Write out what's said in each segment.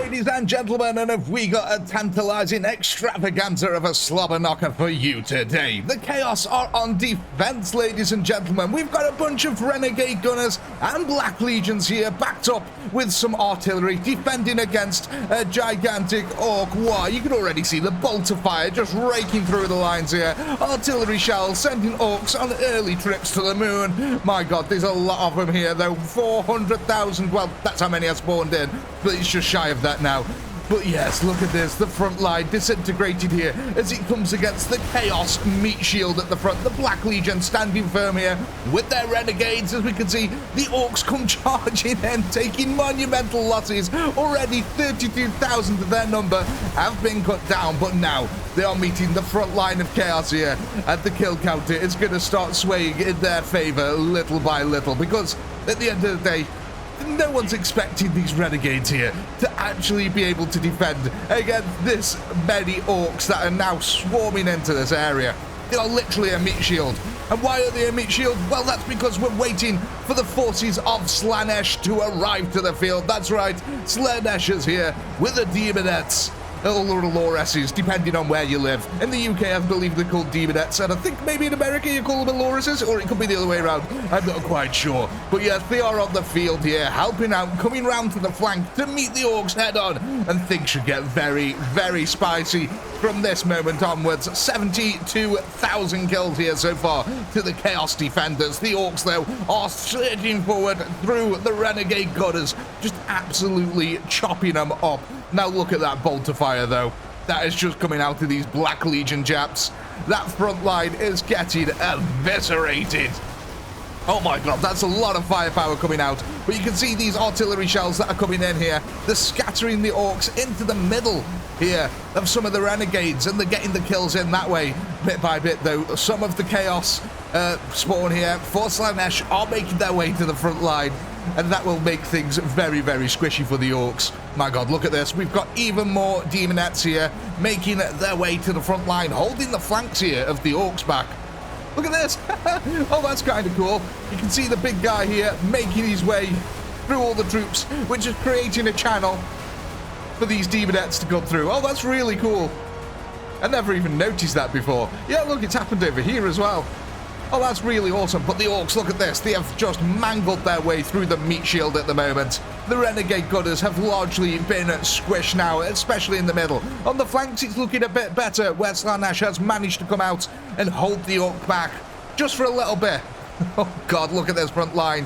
ladies and gentlemen, and have we got a tantalizing extravaganza of a slobber knocker for you today. The Chaos are on defense, ladies and gentlemen. We've got a bunch of renegade gunners and black legions here, backed up with some artillery, defending against a gigantic orc war. You can already see the bolt of fire just raking through the lines here. Artillery shells sending orcs on early trips to the moon. My god, there's a lot of them here though. 400,000, well, that's how many are spawned in, but it's just shy of that now. But yes, look at this, the front line disintegrated here as it comes against the Chaos meat shield at the front. The Black Legion standing firm here with their renegades. As we can see, the Orcs come charging in, taking monumental losses. Already 32,000 of their number have been cut down, but now they are meeting the front line of Chaos here, and the kill counter is going to start swaying in their favor little by little, because at the end of the day, no one's expecting these renegades here to actually be able to defend against this many orcs that are now swarming into this area. They are literally a meat shield. And why are they a meat shield? Well, that's because we're waiting for the forces of Slannesh to arrive to the field. That's right, Slannesh is here with the demonettes. Or Loruses, depending on where you live. In the UK, I believe they're called demonettes, and I think maybe in America you call them Loruses, or it could be the other way around. I'm not quite sure. But yes, they are on the field here, helping out, coming round to the flank to meet the orcs head on, and things should get very, very spicy from this moment onwards. 72,000 kills here so far to the Chaos defenders. The orcs, though, are surging forward through the renegade gunners, just absolutely chopping them up. Now look at that bolt of fire, though. That is just coming out of these Black Legion chaps. That front line is getting eviscerated. Oh my god, that's a lot of firepower coming out. But you can see these artillery shells that are coming in here. They're scattering the orcs into the middle here of some of the renegades, and they're getting the kills in that way. Bit by bit, though, some of the Chaos spawn here for Slannesh are making their way to the front line, and that will make things very, very squishy for the orcs. My god, look at this. We've got even more demonettes here making their way to the front line, holding the flanks here of the orcs back. Look at this. Oh, that's kind of cool. You can see the big guy here making his way through all the troops, which is creating a channel for these demonettes to come through. Oh, that's really cool. I never even noticed that before. Yeah, look, it's happened over here as well. Oh, that's really awesome. But the orcs, look at this. They have just mangled their way through the meat shield at the moment. The renegade gunners have largely been squished now, especially in the middle. On the flanks, it's looking a bit better, where Slannesh has managed to come out and hold the orc back just for a little bit. Oh, God, look at this front line.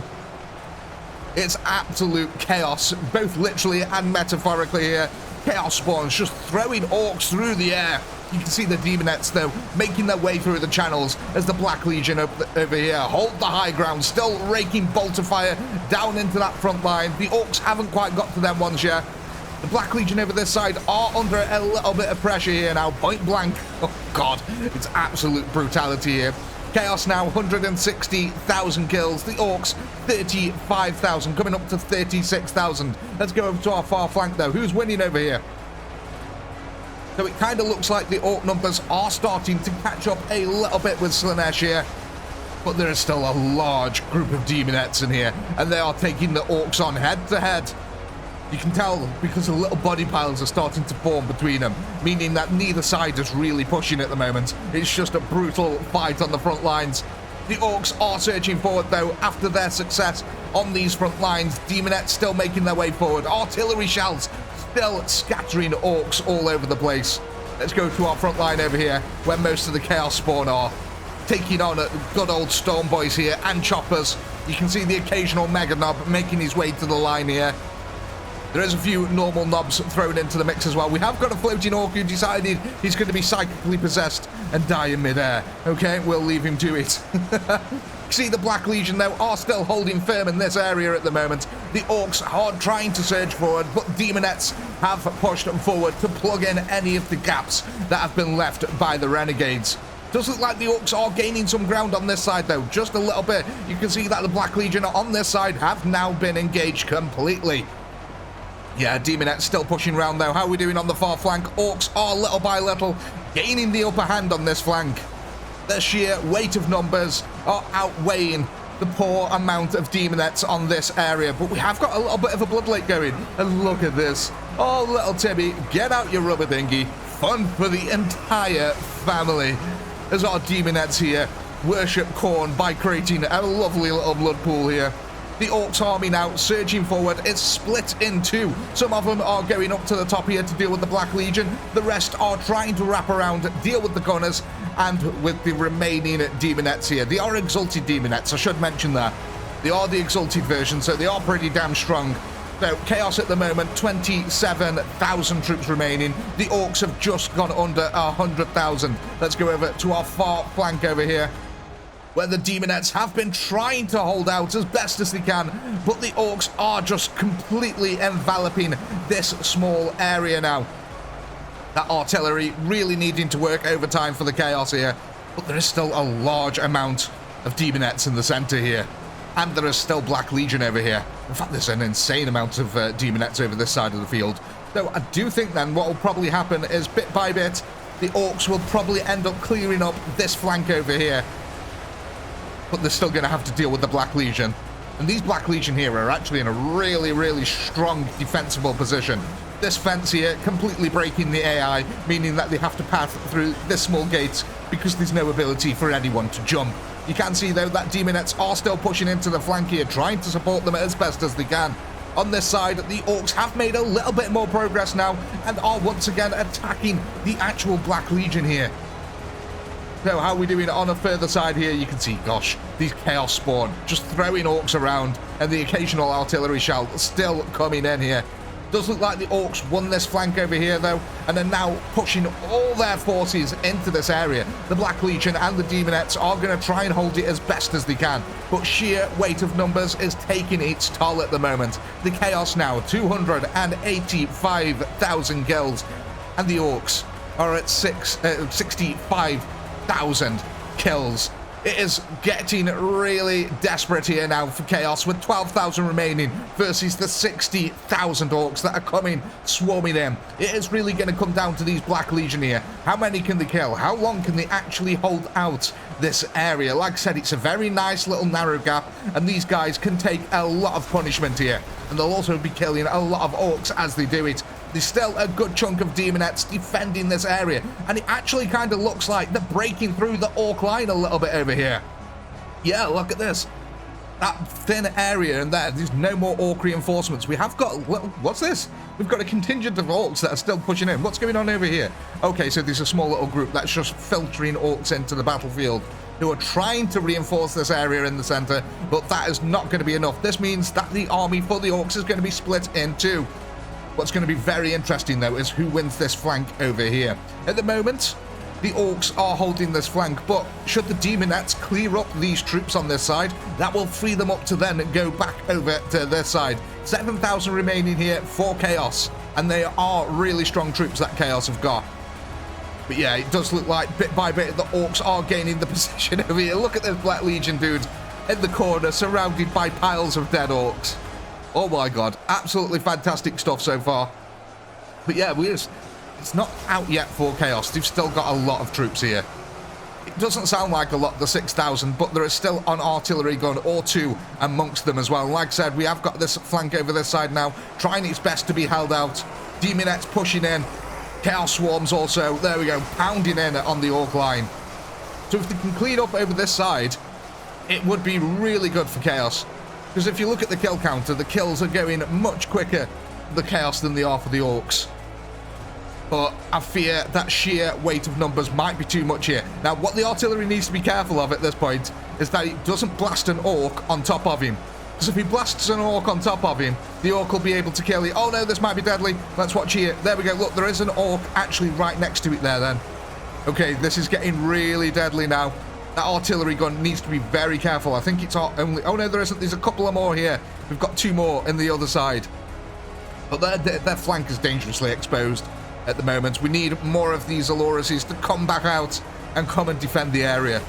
It's absolute chaos, both literally and metaphorically here. Chaos spawns just throwing orcs through the air. You can see the demonettes, though, making their way through the channels as the Black Legion over here hold the high ground, still raking bolt of fire down into that front line. The orcs haven't quite got to them ones yet. The Black Legion over this side are under a little bit of pressure here now, point blank. Oh, God, it's absolute brutality here. Chaos now 160,000 kills. The orcs 35,000, coming up to 36,000. Let's go over to our far flank, though. Who's winning over here? So it kind of looks like the orc numbers are starting to catch up a little bit with Slannesh here. But there is still a large group of demonettes in here, and they are taking the orcs on head to head. You can tell because the little body piles are starting to form between them, meaning that neither side is really pushing at the moment. It's just a brutal fight on the front lines. The orcs are surging forward, though, after their success on these front lines. Demonettes still making their way forward. Artillery shells still scattering orcs all over the place. Let's go to our front line over here, where most of the Chaos spawn are. Taking on good old Storm Boys here and choppers. You can see the occasional Mega Knob making his way to the line here. There is a few normal knobs thrown into the mix as well. We have got a floating orc who decided he's going to be psychically possessed and die in midair. Okay, we'll leave him to it. See, the Black Legion, though, are still holding firm in this area at the moment. The orcs are trying to surge forward, but demonettes have pushed forward to plug in any of the gaps that have been left by the renegades. Does look like the orcs are gaining some ground on this side, though, just a little bit. You can see that the Black Legion on this side have now been engaged completely. Yeah, demonettes still pushing around, though. How are we doing on the far flank? Orcs are little by little gaining the upper hand on this flank. The sheer weight of numbers are outweighing the poor amount of demonettes on this area, but we have got a little bit of a blood lake going. And look at this. Oh, little Timmy, get out your rubber dinghy. Fun for the entire family. There's our demonettes here. Worship Khorne by creating a lovely little blood pool here. The Orcs army now surging forward. It's split in two. Some of them are going up to the top here to deal with the Black Legion. The rest are trying to wrap around, deal with the gunners, and with the remaining demonettes here. They are exalted demonettes, I should mention that. They are the exalted version, so they are pretty damn strong. So, Chaos at the moment, 27,000 troops remaining. The Orcs have just gone under 100,000. Let's go over to our far flank over here, where the demonettes have been trying to hold out as best as they can, but the Orcs are just completely enveloping this small area now. That artillery really needing to work overtime for the Chaos here, but there is still a large amount of demonettes in the center here, and there is still Black Legion over here. In fact, there's an insane amount of demonettes over this side of the field. So I do think then what will probably happen is bit by bit, the Orcs will probably end up clearing up this flank over here, but they're still going to have to deal with the Black Legion. And these Black Legion here are actually in a really, really strong defensible position. This fence here completely breaking the AI, meaning that they have to pass through this small gate because there's no ability for anyone to jump. You can see, though, that demonettes are still pushing into the flank here, trying to support them as best as they can. On this side, the Orcs have made a little bit more progress now and are once again attacking the actual Black Legion here. So how are we doing on the further side here? You can see, gosh, these Chaos spawn just throwing Orcs around, and the occasional artillery shell still coming in here. Does look like the Orcs won this flank over here, though, and are now pushing all their forces into this area. The Black Legion and the demonettes are going to try and hold it as best as they can, but sheer weight of numbers is taking its toll at the moment. The Chaos now 285,000 kills, and the Orcs are at 65,000 kills. It is getting really desperate here now for Chaos, with 12,000 remaining versus the 60,000 Orcs that are coming swarming in. It is really going to come down to these Black Legion here. How many can they kill? How long can they actually hold out this area? Like I said, it's a very nice little narrow gap, and these guys can take a lot of punishment here, and they'll also be killing a lot of Orcs as they do it. There's still a good chunk of demonettes defending this area, and it actually kind of looks like they're breaking through the Orc line a little bit over here. Yeah, look at this. That thin area, and there's no more Orc reinforcements. We have got, what's this? We've got a contingent of Orcs that are still pushing in. What's going on over here? Okay, so there's a small little group that's just filtering Orcs into the battlefield, who are trying to reinforce this area in the center, but that is not going to be enough. This means that the army for the Orcs is going to be split in two. What's going to be very interesting, though, is who wins this flank over here. At the moment, the Orcs are holding this flank, but should the demonettes clear up these troops on this side, that will free them up to then go back over to this side. 7,000 remaining here for Chaos, and they are really strong troops that Chaos have got. But yeah, it does look like bit by bit the Orcs are gaining the position over here. Look at this Black Legion dude in the corner, surrounded by piles of dead Orcs. Oh my god, absolutely fantastic stuff so far. But yeah, it's not out yet for Chaos. They've still got a lot of troops here. It doesn't sound like a lot, the 6,000, but there is still an artillery gun or two amongst them as well. Like I said, we have got this flank over this side now, trying its best to be held out. Demonettes pushing in. Chaos Swarms also, there we go, pounding in on the Orc line. So if they can clean up over this side, it would be really good for Chaos. Because if you look at the kill counter, the kills are going much quicker for the Chaos than they are for the Orcs. But I fear that sheer weight of numbers might be too much here. Now, what the artillery needs to be careful of at this point is that it doesn't blast an Orc on top of him. Because if he blasts an Orc on top of him, the Orc will be able to kill it. Oh no, this might be deadly. Let's watch here. There we go. Look, there is an Orc actually right next to it there then. Okay, this is getting really deadly now. That artillery gun needs to be very careful. I think it's only... Oh, no, there isn't. There's a couple of more here. We've got two more in the other side. But their flank is dangerously exposed at the moment. We need more of these Alloruses to come back out and come and defend the area.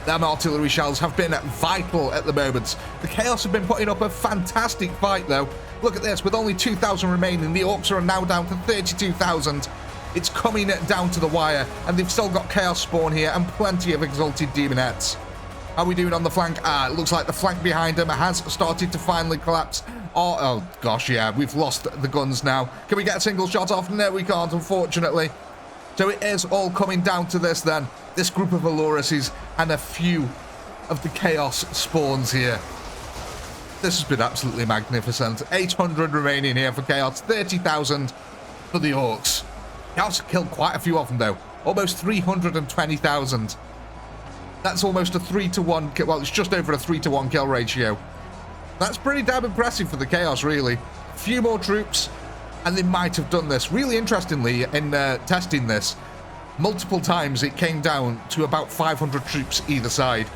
Them artillery shells have been vital at the moment. The Chaos have been putting up a fantastic fight, though. Look at this. With only 2,000 remaining, the Orcs are now down to 32,000. It's coming down to the wire, and they've still got Chaos spawn here and plenty of exalted demonettes. How are we doing on the flank? It looks like the flank behind him has started to finally collapse. Oh gosh, yeah, we've lost the guns now. Can we get a single shot off? No, we can't, unfortunately. So it is all coming down to this then. This group of Aloruses and a few of the Chaos spawns here. This has been absolutely magnificent. 800 remaining here for Chaos, 30,000 for the Orks. Chaos killed quite a few of them though. Almost 320,000. That's almost a 3-to-1 kill. Well, it's just over a 3-to-1 kill ratio. That's pretty damn impressive for the Chaos, really. A few more troops, and they might have done this. Really interestingly, in testing this, multiple times it came down to about 500 troops either side.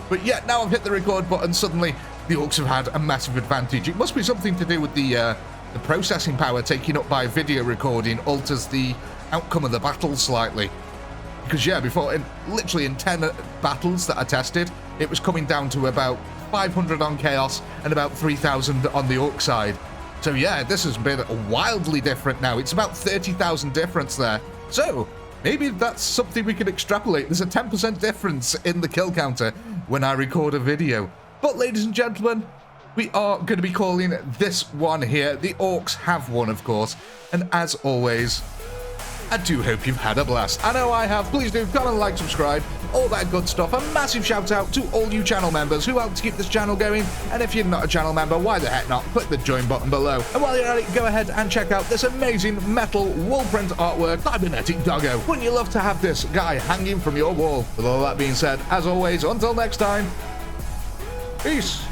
But yet, now I've hit the record button, suddenly the Orks have had a massive advantage. It must be something to do with the processing power taken up by video recording alters the outcome of the battle slightly. Because yeah, before, literally in 10 battles that I tested, it was coming down to about 500 on Chaos and about 3,000 on the Orc side. So yeah, this has been wildly different now. It's about 30,000 difference there. So maybe that's something we can extrapolate. There's a 10% difference in the kill counter when I record a video. But ladies and gentlemen, we are going to be calling this one here. The Orcs have won, of course. And as always, I do hope you've had a blast. I know I have. Please do comment, like, subscribe, all that good stuff. A massive shout out to all you channel members who help to keep this channel going. And if you're not a channel member, why the heck not? Click the join button below. And while you're at it, go ahead and check out this amazing metal wall print artwork, Cybernetic Doggo. Wouldn't you love to have this guy hanging from your wall? With all that being said, as always, until next time, peace.